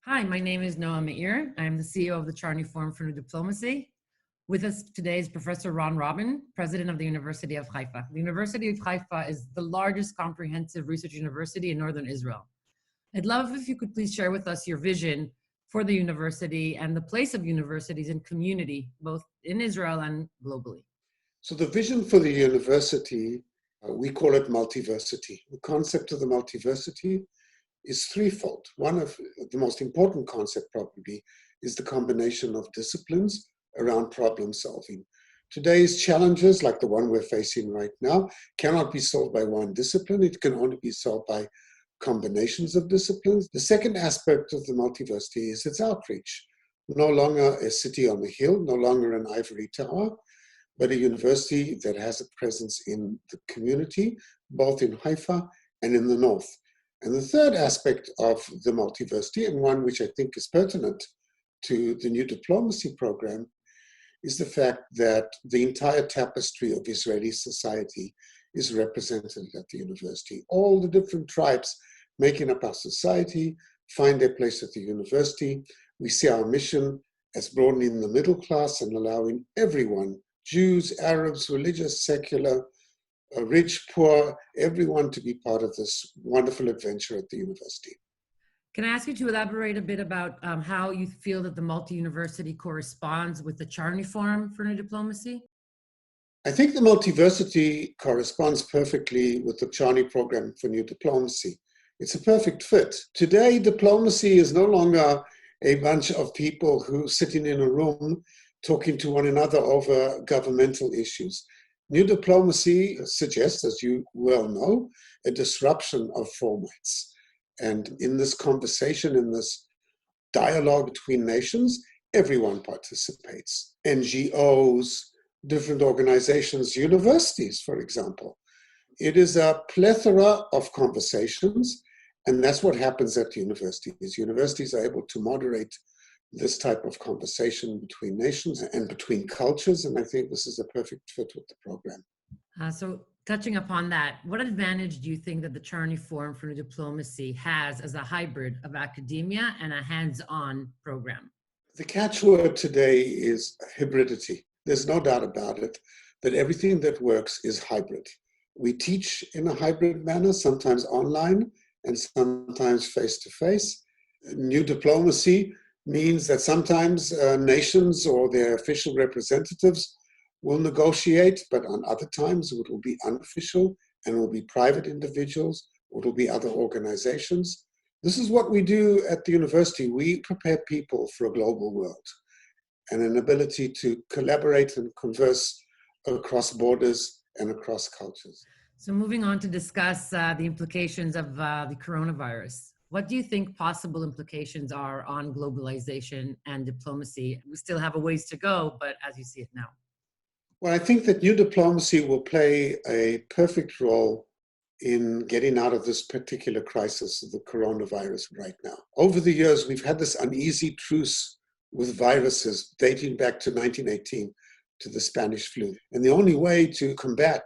Hi, my name is Noah Meir. I'm the CEO of the Charney Forum for New Diplomacy. With us today is Professor Ron Robin, President of the University of Haifa. The University of Haifa is the largest comprehensive research university in northern Israel. I'd love if you could please share with us your vision for the university and the place of universities in community, both in Israel and globally. So the vision for the university, we call it multiversity. The concept of the multiversity is threefold. One of the most important concept probably is the combination of disciplines around problem solving. Today's challenges, like the one we're facing right now, cannot be solved by one discipline. It can only be solved by combinations of disciplines. The second aspect of the multiversity is its outreach. No longer a city on a hill, no longer an ivory tower, but a university that has a presence in the community, both in Haifa and in the north. And the third aspect of the multiversity, and one which I think is pertinent to the new diplomacy program, is the fact that the entire tapestry of Israeli society is represented at the university. All the different tribes making up our society find their place at the university. We see our mission as broadening the middle class and allowing everyone, Jews, Arabs, religious, secular, rich, poor, everyone to be part of this wonderful adventure at the university. Can I ask you to elaborate a bit about how you feel that the multi-university corresponds with the Charney Forum for New Diplomacy? I think the multiversity corresponds perfectly with the Charney program for New Diplomacy. It's a perfect fit. Today, diplomacy is no longer a bunch of people who sitting in a room talking to one another over governmental issues. New diplomacy suggests, as you well know, a disruption of formats. And in this conversation, in this dialogue between nations, everyone participates. NGOs, different organizations, universities, for example. It is a plethora of conversations, and that's what happens at universities. Universities are able to moderate this type of conversation between nations and between cultures, and I think this is a perfect fit with the program. So touching upon that, what advantage do you think that the Charney Forum for New Diplomacy has as a hybrid of academia and a hands-on program? The catchword today is hybridity. There's no doubt about it that everything that works is hybrid. We teach in a hybrid manner, sometimes online and sometimes face-to-face. New diplomacy means that sometimes nations or their official representatives will negotiate, but on other times it will be unofficial and will be private individuals, or it will be other organizations. This is what we do at the university. We prepare people for a global world and an ability to collaborate and converse across borders and across cultures. So moving on to discuss the implications of the coronavirus. What do you think possible implications are on globalization and diplomacy? We still have a ways to go, but as you see it now. Well, I think that new diplomacy will play a perfect role in getting out of this particular crisis of the coronavirus right now. Over the years, we've had this uneasy truce with viruses dating back to 1918, to the Spanish flu. And the only way to combat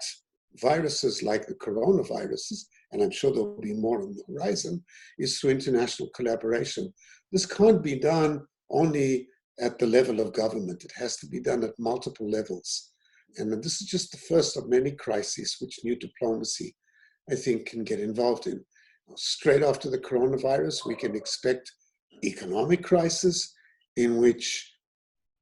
viruses like the coronaviruses, and I'm sure there'll be more on the horizon, is through international collaboration. This can't be done only at the level of government. It has to be done at multiple levels. And this is just the first of many crises which new diplomacy, I think, can get involved in. Straight after the coronavirus, we can expect economic crisis in which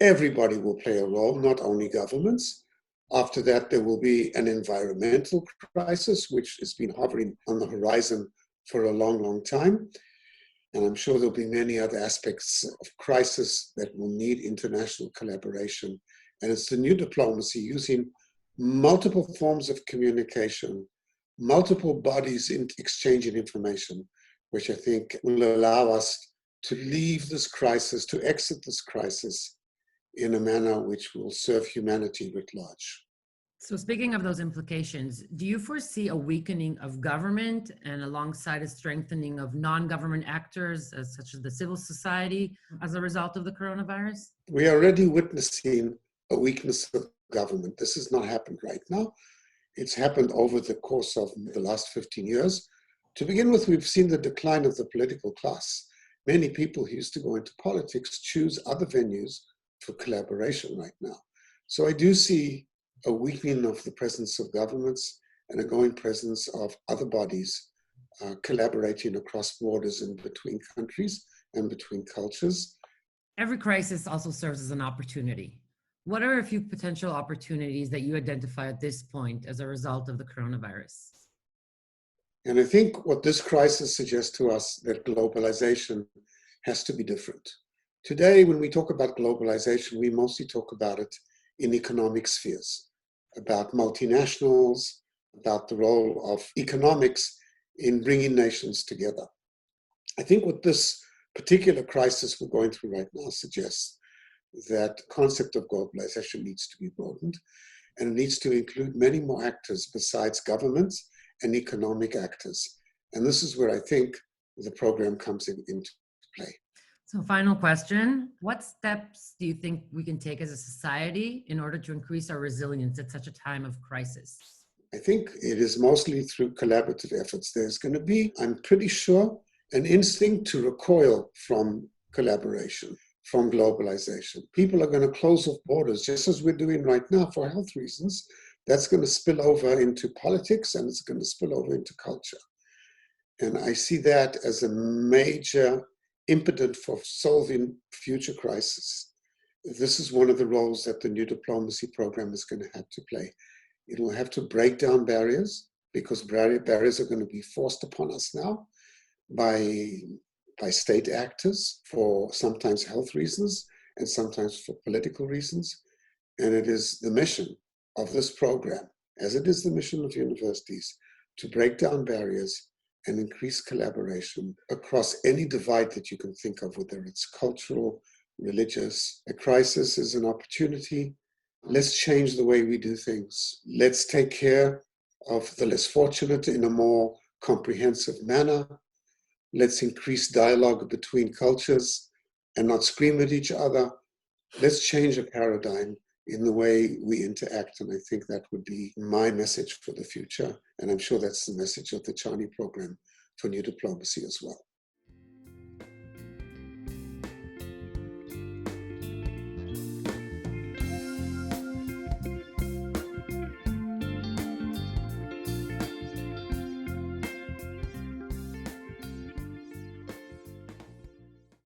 everybody will play a role, not only governments. After that, there will be an environmental crisis, which has been hovering on the horizon for a long, long time. And I'm sure there'll be many other aspects of crisis that will need international collaboration. And it's the new diplomacy using multiple forms of communication, multiple bodies in exchanging information, which I think will allow us to leave this crisis, to exit this crisis in a manner which will serve humanity writ large. So speaking of those implications, do you foresee a weakening of government and alongside a strengthening of non-government actors, such as the civil society, as a result of the coronavirus? We are already witnessing a weakness of government. This has not happened right now. It's happened over the course of the last 15 years. To begin with, we've seen the decline of the political class. many people who used to go into politics choose other venues for collaboration right now. So I do see a weakening of the presence of governments and a growing presence of other bodies collaborating across borders and between countries and between cultures. Every crisis also serves as an opportunity. What are a few potential opportunities that you identify at this point as a result of the coronavirus? And I think what this crisis suggests to us that globalization has to be different. Today, when we talk about globalization, we mostly talk about it in economic spheres, about multinationals, about the role of economics in bringing nations together. I think what this particular crisis we're going through right now suggests that the concept of globalization needs to be broadened, and it needs to include many more actors besides governments and economic actors. And this is where I think the program comes into play. So final question, what steps do you think we can take as a society in order to increase our resilience at such a time of crisis? I think it is mostly through collaborative efforts. There's going to be, I'm pretty sure, an instinct to recoil from collaboration, from globalization. People are going to close off borders, just as we're doing right now for health reasons. That's going to spill over into politics, and it's going to spill over into culture. And I see that as a major impetus for solving future crises. This is one of the roles that the New Diplomacy program is going to have to play. It will have to break down barriers, because barriers are going to be forced upon us now by state actors for sometimes health reasons and sometimes for political reasons. And it is the mission of this program, as it is the mission of universities, to break down barriers and increase collaboration across any divide that you can think of, whether it's cultural, religious. A crisis is an opportunity. Let's change the way we do things. Let's take care of the less fortunate in a more comprehensive manner. Let's increase dialogue between cultures and not scream at each other. Let's change a paradigm in the way we interact. And I think that would be my message for the future. And I'm sure that's the message of the Charney program for New Diplomacy as well.